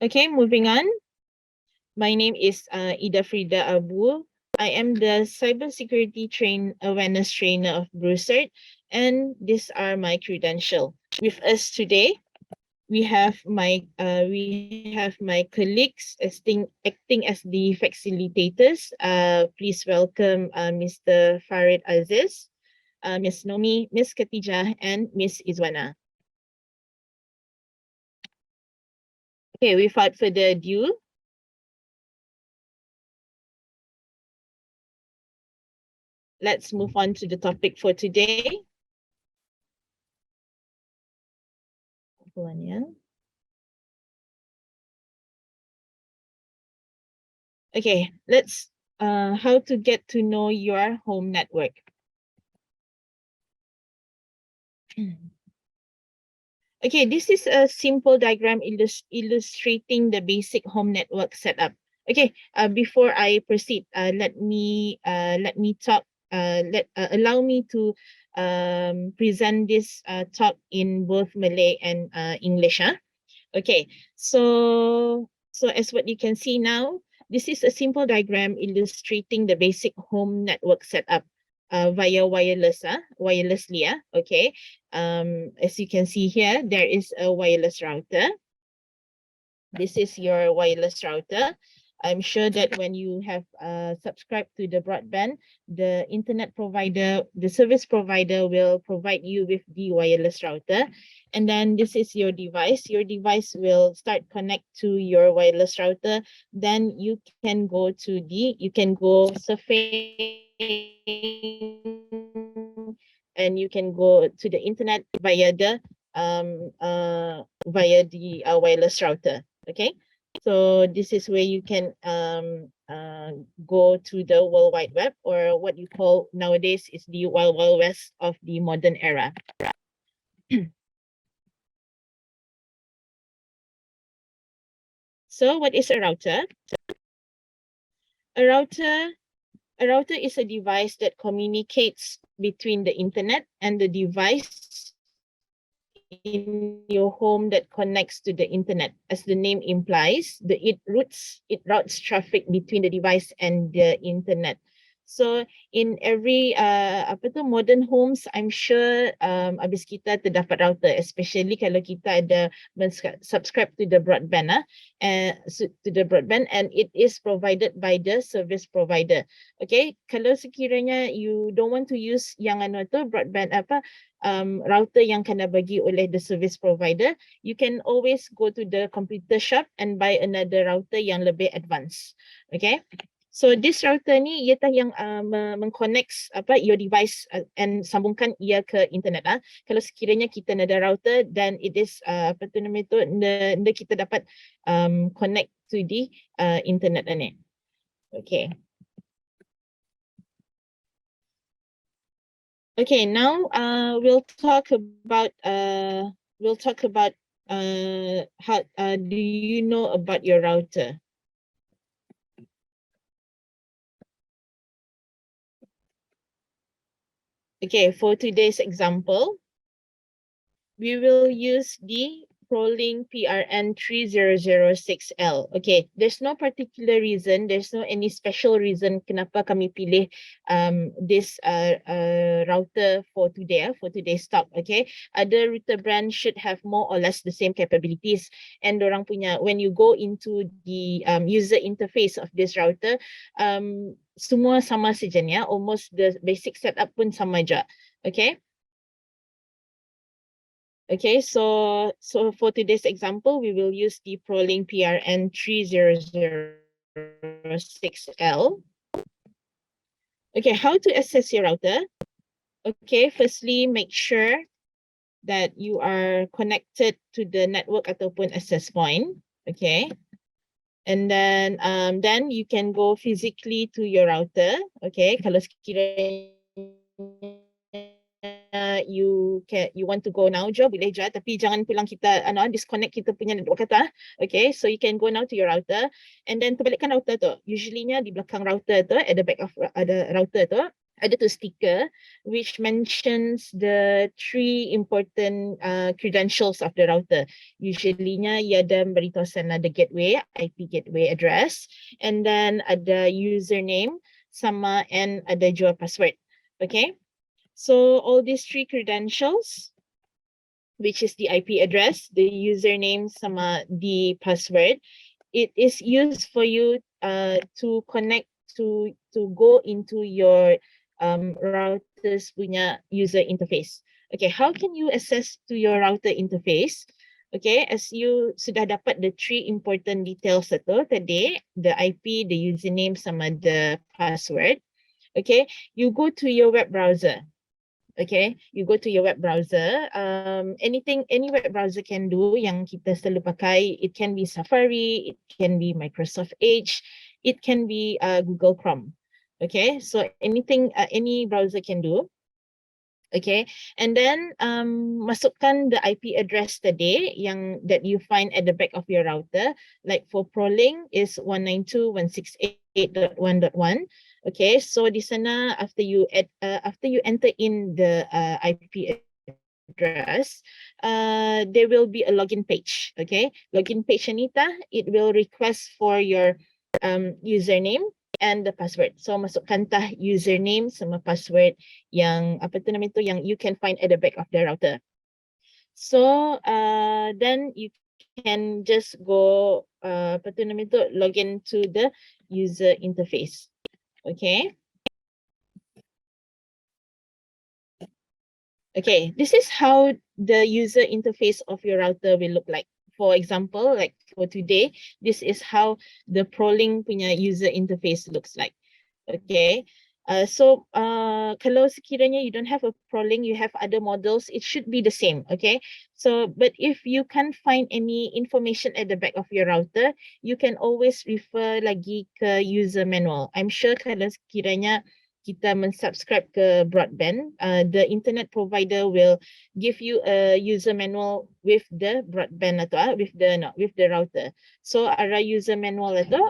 Okay, moving on. My name is Ida Frida Abu. I am the cybersecurity awareness trainer of Brewcert, and these are my credentials. With us today, we have my colleagues acting as the facilitators. Please welcome Mr. Farid Aziz, Ms. Nomi, Ms. Khatijah, and Ms. Izwana. Okay, without further ado, let's move on to the topic for today. Okay, let's how to get to know your home network. Okay, this is a simple diagram illustrating the basic home network setup. Okay, before I proceed, let me talk. Allow me to present this talk in both Malay and English. Okay, so as what you can see now, this is a simple diagram illustrating the basic home network setup via wirelessly. Okay, as you can see here, there is a wireless router. This is your wireless router. I'm sure that when you have subscribed to the broadband, the internet provider, the service provider will provide you with the wireless router. And then this is your device. Your device will start connect to your wireless router. Then you can go surfing, and you can go to the internet via the wireless router. Okay, so this is where you can go to the World Wide Web, or what you call nowadays is the Wild Wild West of the modern era. So what is a router? A router is a device that communicates between the internet and the device in your home that connects to the internet. As the name implies, it routes traffic between the device and the internet. So in every modern homes, I'm sure habis kita terdapat router, especially kalau kita ada subscribe to the broadband and it is provided by the service provider. Okay, kalau sekiranya you don't want to use yang broadband router yang kena bagi oleh the service provider, you can always go to the computer shop and buy another router yang lebih advance. Okay, so this router ni ia yang mengconnect your device and sambungkan ia ke internet Kalau sekiranya kita ada router, then it is kita dapat connect to the internet ni. Okay. Okay, now we'll talk about how do you know about your router? Okay, for today's example, we will use the ProLink PRN3006L. Okay, there's no particular reason, there's no any special reason kenapa kami pilih this router for today's talk. Okay, other router brand should have more or less the same capabilities, and dorang punya, when you go into the user interface of this router, semua sama saja ya, almost the basic setup pun sama je. Okay. Okay, so for today's example, we will use the ProLink PRN3006L. Okay, how to access your router? Okay, firstly, make sure that you are connected to the network ataupun access point. Okay, and then you can go physically to your router. Okay, kalau sekiranya you want to go now je, boleh je, tapi jangan pulang kita disconnect kita punya network kata. Okay, so you can go now to your router, and then terbalikkan router tu. Usually nya di belakang router tu, at the back of the router tu, ada tu sticker which mentions the three important credentials of the router. Usually-nya ia ada beritahu sana the gateway, IP gateway address, and then ada username sama and ada juga password. Okay, so all these three credentials, which is the IP address, the username sama the password, it is used for you to connect to go into your router's punya user interface. Okay, how can you access to your router interface? Okay, as you sudah dapat the three important details itu tadi, the IP, the username sama the password. Okay, you go to your web browser. Okay, you go to your web browser. Any web browser can do yang kita selalu pakai. It can be Safari, it can be Microsoft Edge, it can be Google Chrome. Okay, so any browser can do. Okay, and then masukkan the IP address tadi yang that you find at the back of your router. Like for ProLink is 192.168.1.1. Okay, so di sana after you enter in the IP address, there will be a login page. Okay, login page Anita, it will request for your username and the password. So masukkan tah username sama password yang apa tu nama itu yang you can find at the back of the router. So then you can just go apa tu nama itu login to the user interface. Okay. Okay, this is how the user interface of your router will look like. For example, like for today, this is how the ProLink punya user interface looks like. Okay, so kalau sekiranya you don't have a ProLink, you have other models, it should be the same. Okay, so but if you can't find any information at the back of your router, you can always refer lagi ke user manual. I'm sure kalau sekiranya kita mensubscribe ke broadband, the internet provider will give you a user manual with the broadband atau with the router. So arah user manual itu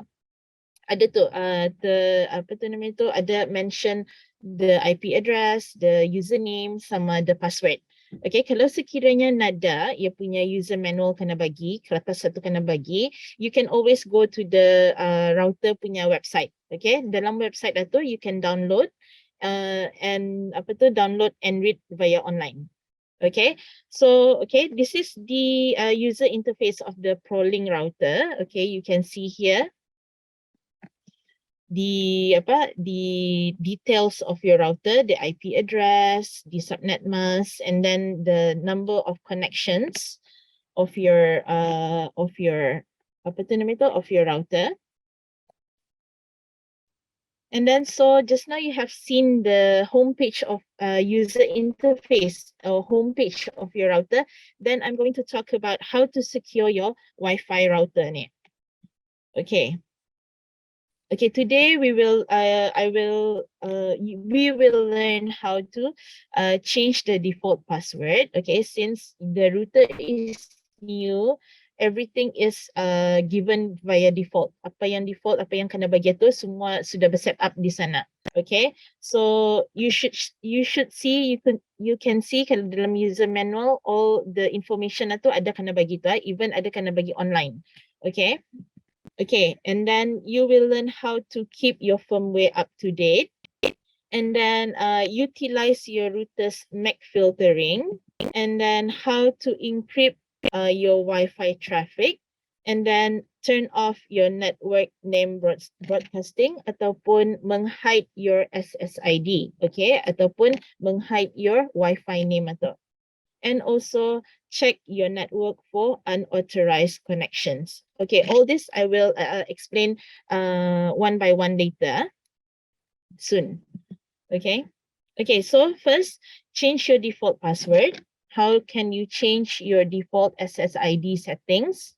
ada tu apa tu nama itu ada mention the IP address, the username sama the password. Okay, kalau sekiranya nada ia punya user manual kena bagi, kertas satu kena bagi, you can always go to the router punya website. Okay, dalam website itu you can download and apa tu download and read via online. Okay, so okay, this is the user interface of the ProLink router. Okay, you can see here the details of your router, the IP address, the subnet mask, and then the number of connections of your apa tu nama itu of your router. And then so just now you have seen the homepage of user interface or homepage of your router. Then I'm going to talk about how to secure your Wi-Fi router ni. Okay. Okay, today we will we will learn how to change the default password. Okay, since the router is new, everything is given via default. Apa yang default, apa yang kena bagi tu semua sudah berset up di sana. Okay, so you should see, you can see kalau dalam user manual all the information itu ada kena bagi tu, even ada kena bagi online. Okay. Okay, and then you will learn how to keep your firmware up to date, and then utilize your router's MAC filtering, and then how to encrypt your Wi-Fi traffic, and then turn off your network name broadcasting ataupun menghide your SSID, okay, ataupun menghide your Wi-Fi name atau. And also check your network for unauthorized connections. Okay, all this I will explain one by one later soon. Okay. Okay, so first, change your default password. How can you change your default SSID settings?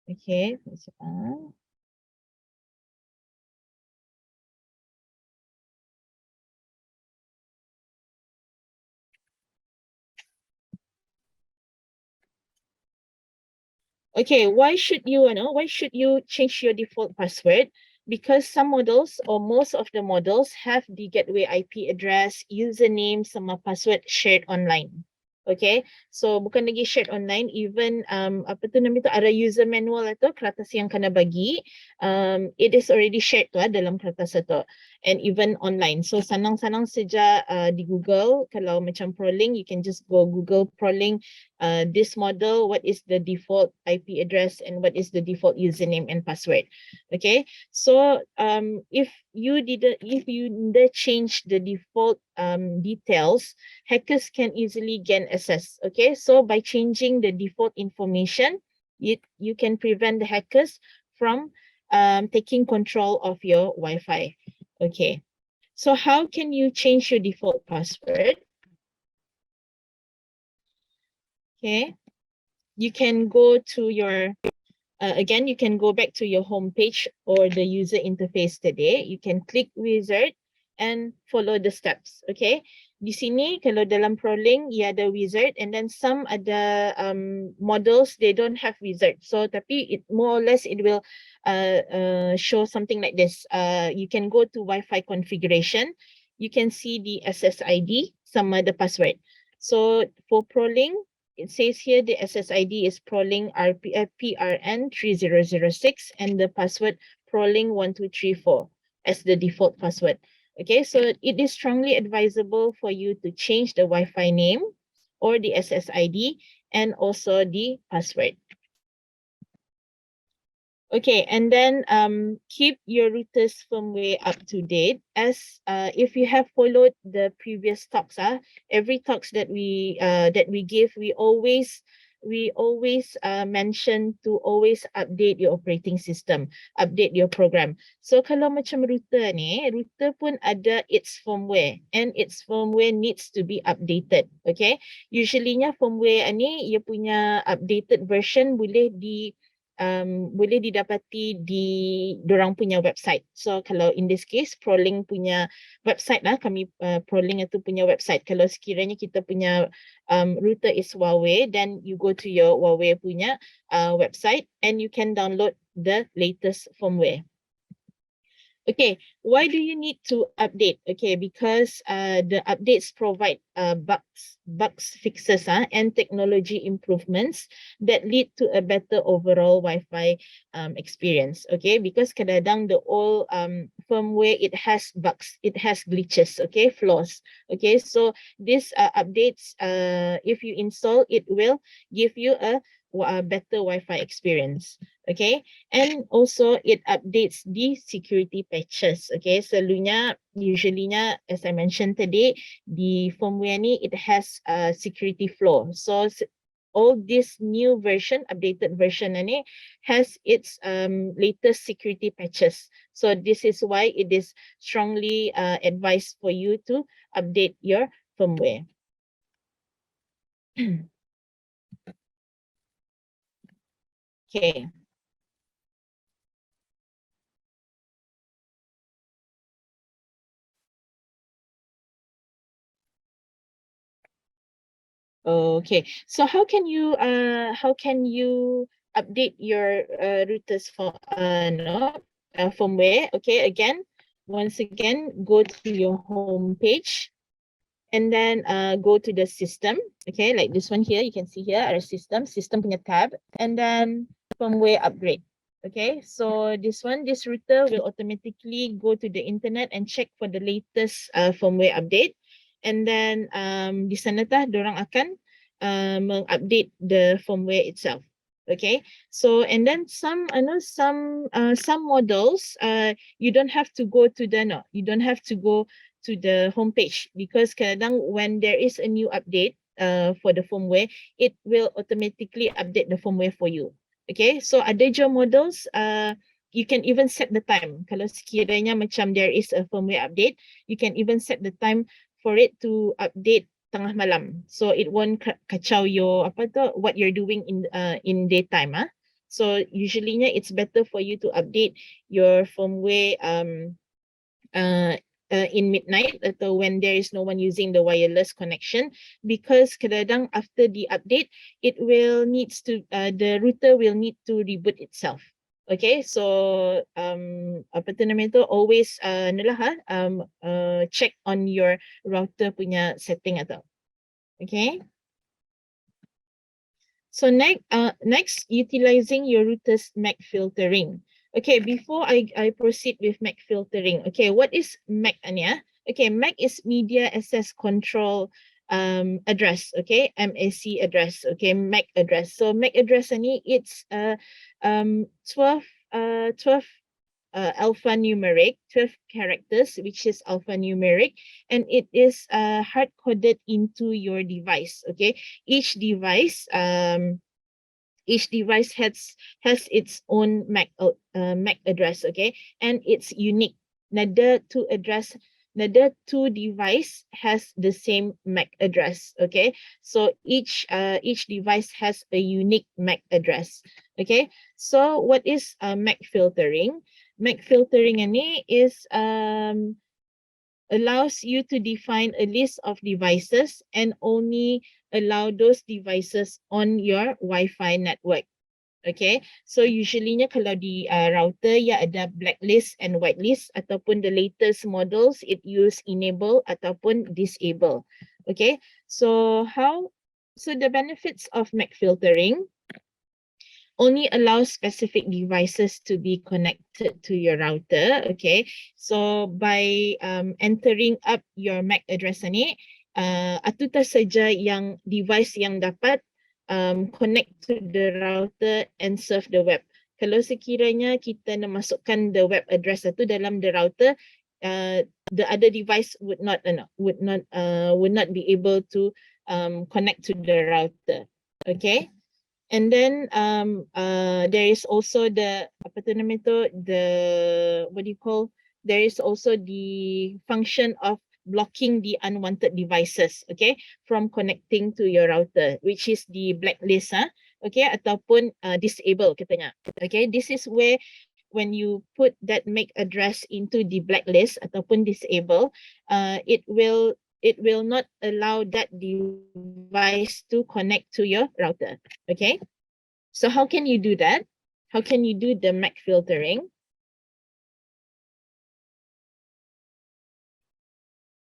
Okay. Okay, why should you change your default password? because some models or most of the models have the gateway IP address, username sama password shared online. Okay, so bukan lagi shared online, even apa tu nama tu, ada user manual atau kertas yang kena bagi, it is already shared tu dalam kertas itu, and even online. So sanang-sanang saja di Google, kalau macam proling, you can just go Google proling this model, what is the default IP address and what is the default username and password. Okay, so if you didn't change the default details, hackers can easily gain access. Okay, so by changing the default information, you can prevent the hackers from taking control of your Wi-Fi. Okay, so how can you change your default password? Okay, you can go to your again, you can go back to your home page or the user interface today. You can click wizard and follow the steps. Okay. Di sini, kalau dalam proling, ia ada wizard, and then some ada models, they don't have wizard. So, tapi it more or less, it will show something like this. You can go to Wi-Fi configuration. You can see the SSID, sama the password. So, for proling, it says here the SSID is proling PRN 3006 and the password proling 1234 as the default password. Okay, so it is strongly advisable for you to change the Wi-Fi name or the SSID and also the password. Okay, and then keep your router's firmware up to date. As if you have followed the previous talks, every talks that we give, we always mention to always update your operating system, update your program. So kalau macam router ni, router pun ada its firmware, and its firmware needs to be updated. Okay, usually-nya firmware ni, ia punya updated version boleh didapati di dorang punya website. So kalau in this case Proling punya website lah, kami Proling itu punya website. Kalau sekiranya kita punya router is Huawei, then you go to your Huawei punya website and you can download the latest firmware. Okay, why do you need to update? Okay, because the updates provide bugs fixes and technology improvements that lead to a better overall Wi-Fi experience. Okay, because kadang-kadang the old firmware, it has bugs, it has glitches, okay, flaws. Okay, so this updates, if you install, it will give you a better Wi-Fi experience. Okay, and also it updates the security patches. Okay, selalunya, usually-nya, as I mentioned today, the firmware ni, it has a security flaw. So all this new version, updated version ni, has its latest security patches. So this is why it is strongly advised for you to update your firmware. Okay. Okay, so how can you update your routers for firmware? Okay, again, once again, go to your home page and then go to the system. Okay, like this one here, you can see here our system punya tab, and then firmware upgrade. Okay, so this router will automatically go to the internet and check for the latest firmware update. And then di sana dorang akan mengupdate the firmware itself. Okay, so and then some models you don't have to go to the homepage, because kadang when there is a new update for the firmware, it will automatically update the firmware for you. Okay, so ada je models you can even set the time. Kalau sekiranya macam there is a firmware update, you can even set the time for it to update tengah malam, so it won't kacau your what you're doing in daytime. So usually it's better for you to update your firmware in midnight, atau when there is no one using the wireless connection, because kadang after the update, it will the router will need to reboot itself. Okay, so apa tu nama tu, always check on your router punya setting atau. Okay. So next, utilizing your router's MAC filtering. Okay, before I proceed with MAC filtering, okay, what is MAC, Anya? Okay, MAC is Media Access Control address, okay, MAC address, okay, MAC address. So MAC address ni, it's 12 alphanumeric, 12 characters, which is alphanumeric, and it is hard coded into your device. Okay, each device has its own MAC address. Okay, and it's unique. Neither two device has the same MAC address. Okay, so each device has a unique MAC address. Okay, so what is MAC filtering? MAC filtering ini is allows you to define a list of devices and only allow those devices on your Wi-Fi network. Okay, so usually kalau di router ya ada blacklist and whitelist, ataupun the latest models it use enable ataupun disable. Okay, so the benefits of MAC filtering: only allows specific devices to be connected to your router. Okay, so by entering up your MAC address ni, atuta saja yang device yang dapat connect to the router and surf the web. Kalau sekiranya kita nak masukkan the web address itu dalam the router, the other device would not be able to connect to the router. Okay. And then there is also the there is also the function of blocking the unwanted devices, okay, from connecting to your router, which is the blacklist, okay, ataupun disable katanya. Okay, this is where when you put that MAC address into the blacklist ataupun disable, it will not allow that device to connect to your router. Okay, so how can you do that? How can you do the MAC filtering?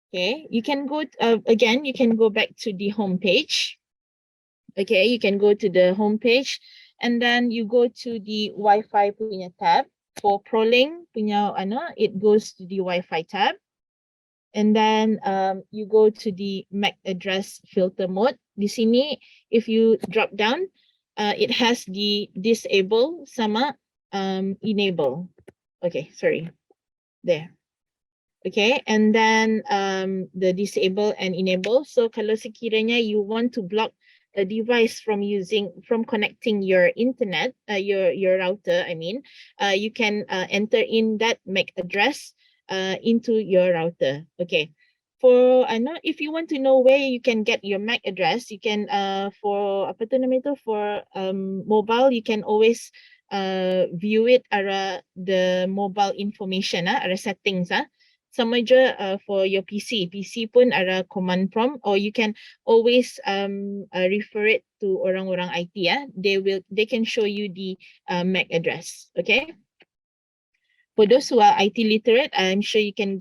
Okay, you can go again, you can go back to the home page. Okay, you can go to the home page and then you go to the Wi-Fi punya tab. For ProLink punya it goes to the Wi-Fi tab. And then you go to the MAC address filter mode. Di sini, if you drop down, it has the disable sama enable. Okay, sorry. There. Okay, and then the disable and enable. So kalau sekiranya you want to block a device from connecting your internet, your router, I mean, you can enter in that MAC address into your router. Okay, for if you want to know where you can get your MAC address, you can for apa tu nama itu, for mobile, you can always view it ara the mobile information ara settings sama je for your PC pun ada command prompt, or you can always refer it to orang-orang IT. They can show you the MAC address. Okay, for those who are IT literate, I'm sure you can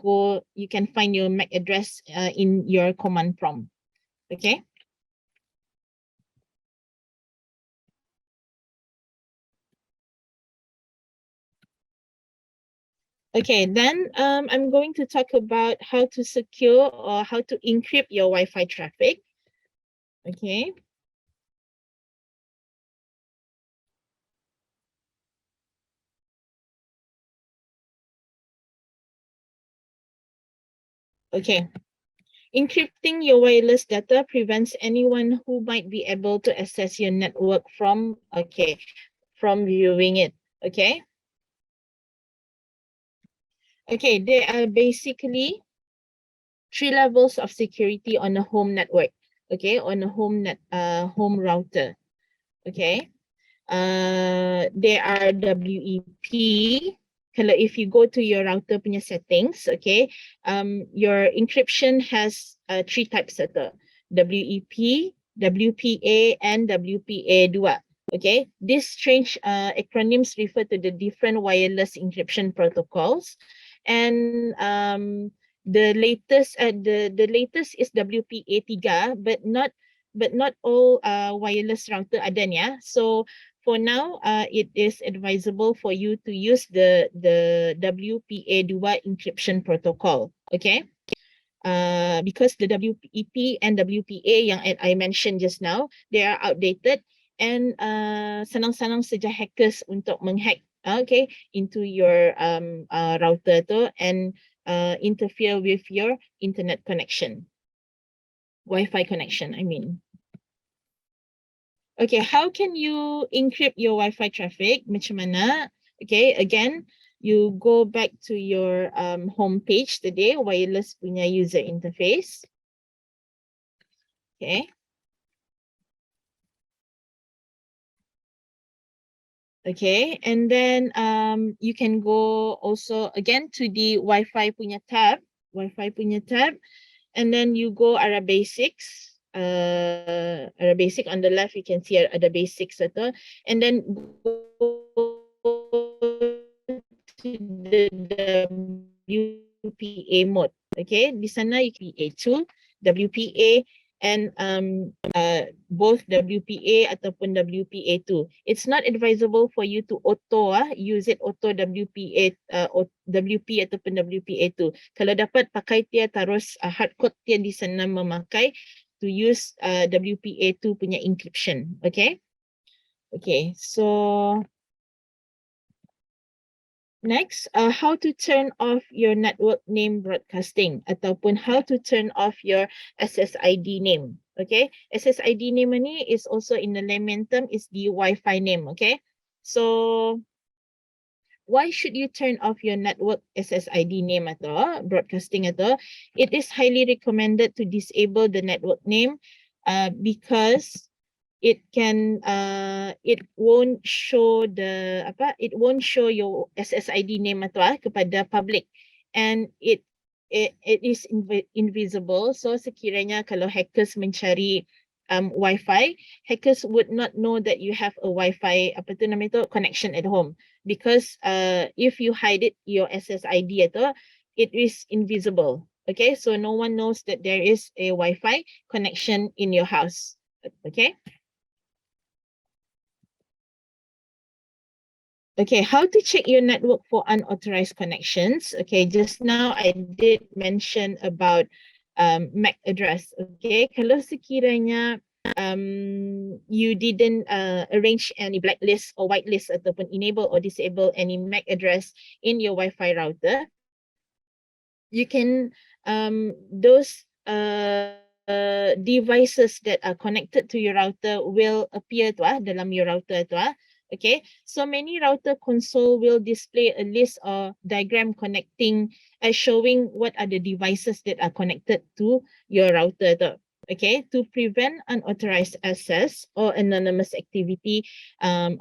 find your MAC address in your command prompt. Okay. Okay, then I'm going to talk about how to secure or how to encrypt your Wi-Fi traffic. Okay. Okay. Encrypting your wireless data prevents anyone who might be able to access your network from viewing it. Okay. Okay, there are basically 3 levels of security on a home network. Okay, on a home router. Okay. There are WEP. If you go to your router punya settings, okay, your encryption has 3 types atau WEP, WPA, and WPA2. Okay, these strange acronyms refer to the different wireless encryption protocols, and the latest is WPA3, but not all wireless router ada ni. So for now, it is advisable for you to use the WPA2 encryption protocol. Okay. Because the WEP and WPA yang I mentioned just now, they are outdated, and senang-senang saja hackers untuk menghack okay into your router tu, and interfere with your internet connection, Wi-Fi connection, I mean. Okay, how can you encrypt your Wi-Fi traffic? Macam mana? Okay, again, you go back to your home page today, wireless punya user interface. Okay. Okay, and then you can go also again to the Wi-Fi punya tab, and then you go area basics. Area basic on the left, you can see ada basics ito, and then go to the WPA mode. Okay, di sana you can WPA2, WPA, and both WPA ataupun WPA2. It's not advisable for you to use it auto WPA WP ataupun WPA2. Kalau dapat pakai dia terus hardcode dia di sana memakai to use WPA2 punya encryption. Okay. Okay, so next, how to turn off your network name broadcasting ataupun how to turn off your SSID name. Okay, SSID name ni is also in the layman term is the Wi-Fi name. Okay, so why should you turn off your network SSID name atau broadcasting atau? It is highly recommended to disable the network name because it won't show your SSID name atau kepada public, and it is invisible. So sekiranya kalau hackers mencari Wi-Fi, hackers would not know that you have a Wi-Fi connection at home, because if you hide it your SSID atau, it is invisible. Okay, so no one knows that there is a Wi-Fi connection in your house. Okay. Okay, how to check your network for unauthorized connections? Okay, just now I did mention about MAC address. Okay, kalau sekiranya you didn't arrange any blacklist or whitelist ataupun enable or disable any MAC address in your Wi-Fi router, you can those devices that are connected to your router will appear dalam your router okay, so many router console will display a list or diagram connecting showing what are the devices that are connected to your router okay, to prevent unauthorized access or anonymous activity in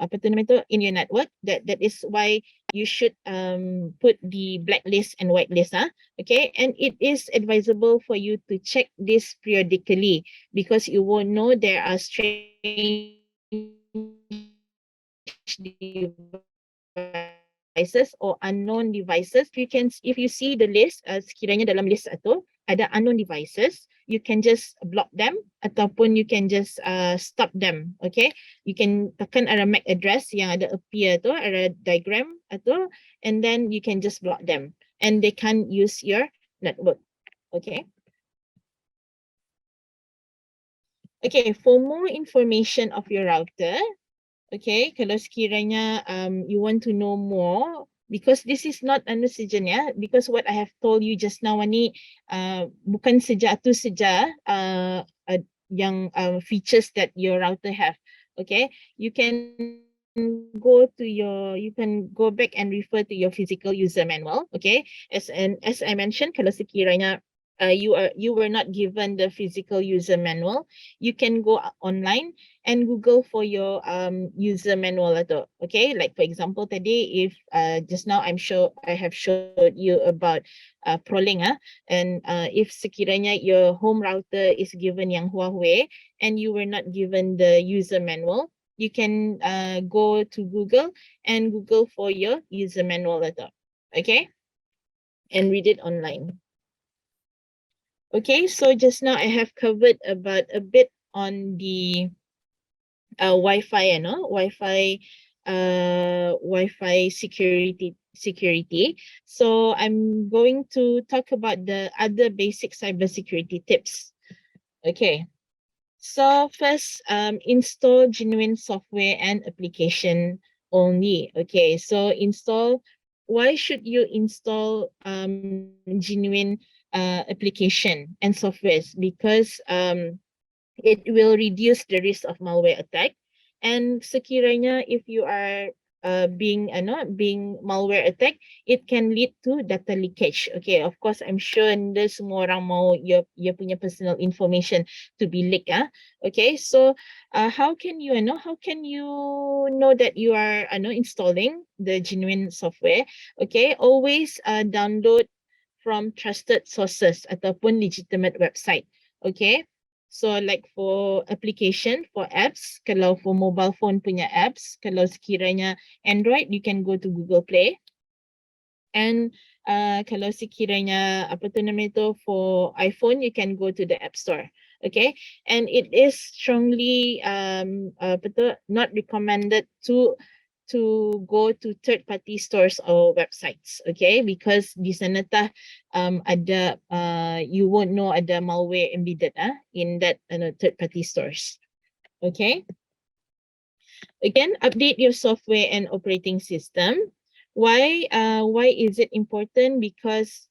your network. That is why you should put the blacklist and whitelist okay, and it is advisable for you to check this periodically, because you won't know there are strange devices or unknown devices. If you see the list, sekiranya dalam list itu ada unknown devices, you can just block them ataupun you can just stop them. Okay, you can tekan ada MAC address yang ada appear tu, ada diagram atau, and then you can just block them and they can't use your network. Okay. Okay, for more information of your router, okay, kalau sekiranya you want to know more, because this is not under sejen because what I have told you just now ni bukan saja yang features that your router have. Okay, you can go back and refer to your physical user manual. Okay, as I mentioned, kalau sekiranya you were not given the physical user manual, you can go online and Google for your user manual atau, okay, like for example tadi, if just now I have showed you about ProLink and if sekiranya your home router is given yang Huawei and you were not given the user manual, you can go to Google and Google for your user manual letter. Okay, and read it online. Okay, so just now I have covered about a bit on the Wi-Fi, Wi-Fi security. So I'm going to talk about the other basic cybersecurity tips. Okay. So first, install genuine software and application only. Okay, so why should you install genuine application and softwares? Because it will reduce the risk of malware attack. And sekiranya if you are being malware attack, it can lead to data leakage. Okay, of course, I'm sure hindi semua orang mau your punya personal information to be leaked. Okay, so how can you know that you are installing the genuine software? Okay, always download from trusted sources ataupun legitimate website. Okay, so like for application, for apps, kalau for mobile phone punya apps, kalau sekiranya Android, you can go to Google Play. And kalau sekiranya apa tu nama itu for iPhone, you can go to the App Store. Okay, and it is strongly apa tu, not recommended to go to third party stores or websites. Okay, because di sana tah ada you won't know ada malware embedded in that third party stores. Okay. Again, update your software and operating system. Why is it important? Because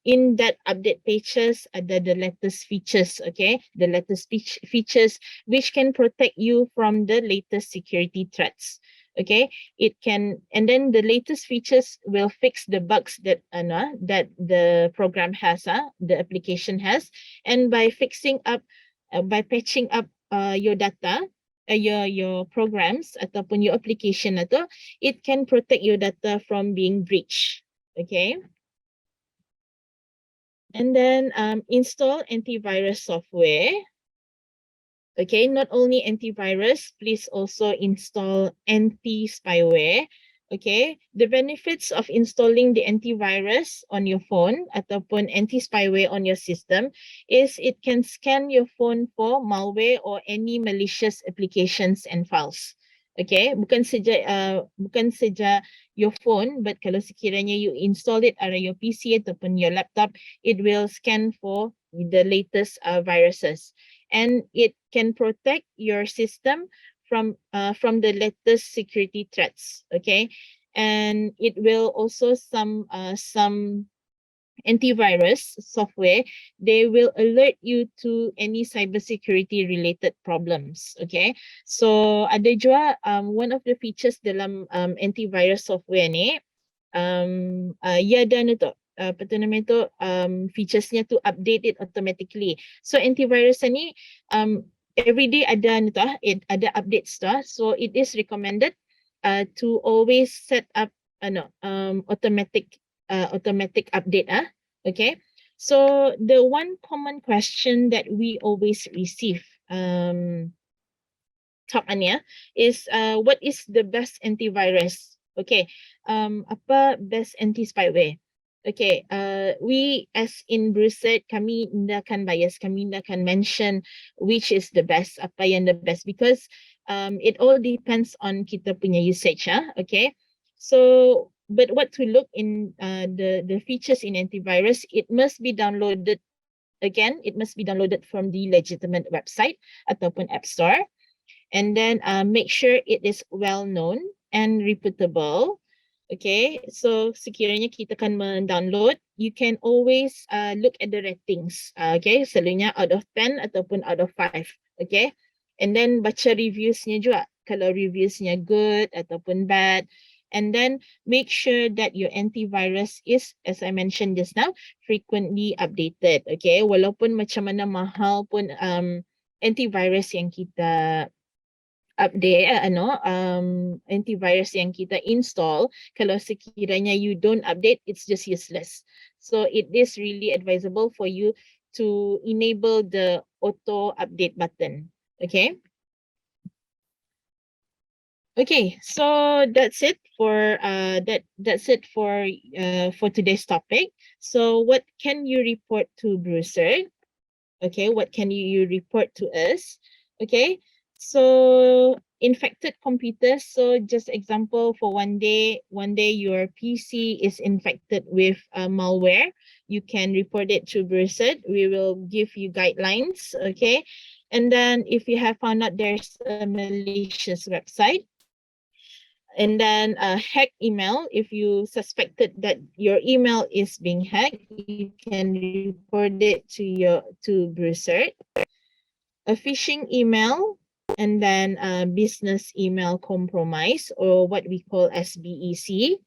in that update pages ada the latest features. Okay, the latest features which can protect you from the latest security threats. Okay, it can, and then the latest features will fix the bugs that that the program has, the application has. And by fixing up, by patching up your data, your programs ataupun your application itu, it can protect your data from being breached. Okay. And then install antivirus software. Okay, not only antivirus, please also install anti-spyware. Okay, the benefits of installing the antivirus on your phone ataupun anti-spyware on your system is it can scan your phone for malware or any malicious applications and files. Okay, bukan saja your phone, but kalau sekiranya you install it on your PC ataupun your laptop, it will scan for the latest viruses. And it can protect your system from the latest security threats. Okay, and it will also some antivirus software, they will alert you to any cybersecurity related problems. Okay, so ada juga one of the features dalam antivirus software ni, ia ada tu apa tu nama tu featuresnya tu update it automatically. So antivirus ni every day ada ni tu ada updates tu. So it is recommended to always set up automatic update. Okay, so the one common question that we always receive top Ania is what is the best antivirus? Okay, apa best anti-spyware? Okay, we as in Bruset, kami tidak akan bias, kami tidak akan mention which is the best, apa yang the best, because it all depends on kita punya usage. Okay, so but what to look in the features in antivirus, it must be downloaded. Again, it must be downloaded from the legitimate website ataupun app store. And then make sure it is well known and reputable. Okay, so sekiranya kita akan mendownload, you can always look at the ratings. Okay, selalunya out of 10 ataupun out of 5. Okay, and then baca reviewsnya juga. Kalau reviewsnya good ataupun bad. And then make sure that your antivirus is, as I mentioned just now, frequently updated. Okay, walaupun macam mana mahal pun antivirus yang kita update antivirus yang kita install, kalau sekiranya you don't update, it's just useless. So it is really advisable for you to enable the auto update button. Okay, Okay, so that's it for that's it for today's topic. So what can you report to Bruiser? Okay, what can you report to us? Okay, so infected computers. So just example for one day your PC is infected with malware. You can report it to Bruiser. We will give you guidelines. Okay, and then if you have found out there's a malicious website, and then hack email, if you suspected that your email is being hacked, you can report it to Bruiser. A phishing email, and then business email compromise, or what we call as BEC.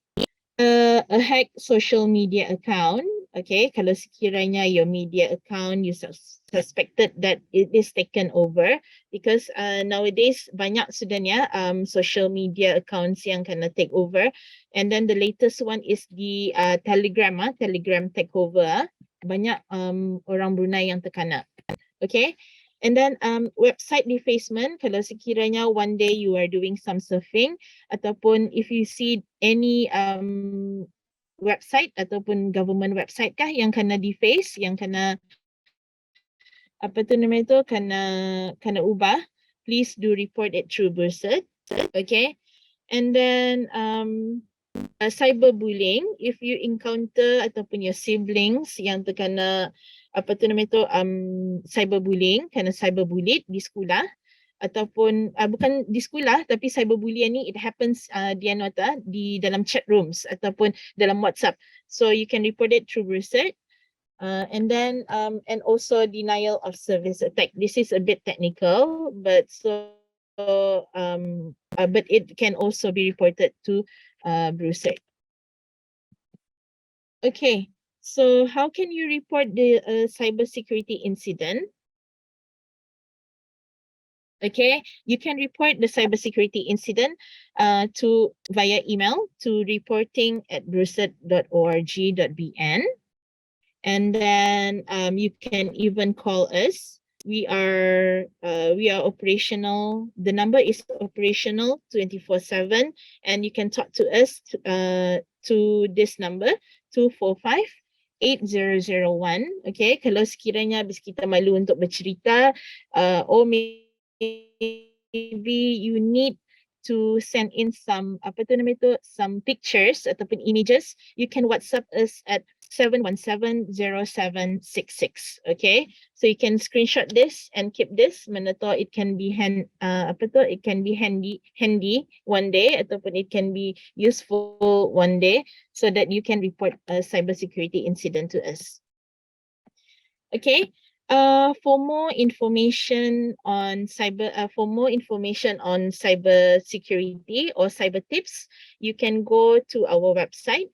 A hacked social media account. Okay, kalau sekiranya your media account you suspected that it is taken over, because nowadays banyak sudahnya social media accounts yang kena take over, and then the latest one is the Telegram takeover. Banyak orang Brunei yang terkena. Okay, and then website defacement, kalau sekiranya one day you are doing some surfing, ataupun if you see any website ataupun government website kah yang kena deface, yang kena apa tu nama itu, kena ubah, please do report it through Bursat. Okay, and then cyberbullying, if you encounter ataupun your siblings yang terkena apa tu nama itu cyberbullying, kena cyberbullied di sekolah, ataupun bukan di sekolah tapi cyberbullying ni it happens di dalam chat rooms ataupun dalam WhatsApp, so you can report it through research. And then and also denial of service attack. This is a bit technical, but but it can also be reported to Bruiser. Okay, so how can you report the cybersecurity incident? Okay, you can report the cybersecurity incident to via email to reporting@bruiser.org.bn, and then you can even call us. We are operational. The number is operational 24/7, and you can talk to us to this number 245-8001. Okay, kalau sekiranya habis kita malu untuk bercerita, or maybe you need to send in some some pictures ataupun images, you can WhatsApp us at 7170766. Okay, so you can screenshot this and keep this, mana tahu it can be it can be handy one day, ataupun it can be useful one day, so that you can report a cybersecurity incident to us. Okay, for more information on cyber security or cyber tips, you can go to our website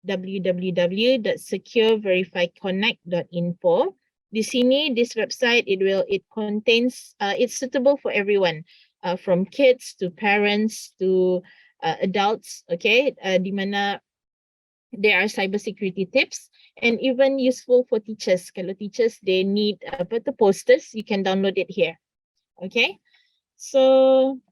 www.secureverifyconnect.info. Di sini, this website, it contains, it's suitable for everyone, from kids to parents to adults. Okay, di mana there are cybersecurity tips, and even useful for teachers. Kalau teachers they need posters, you can download it here. Okay, so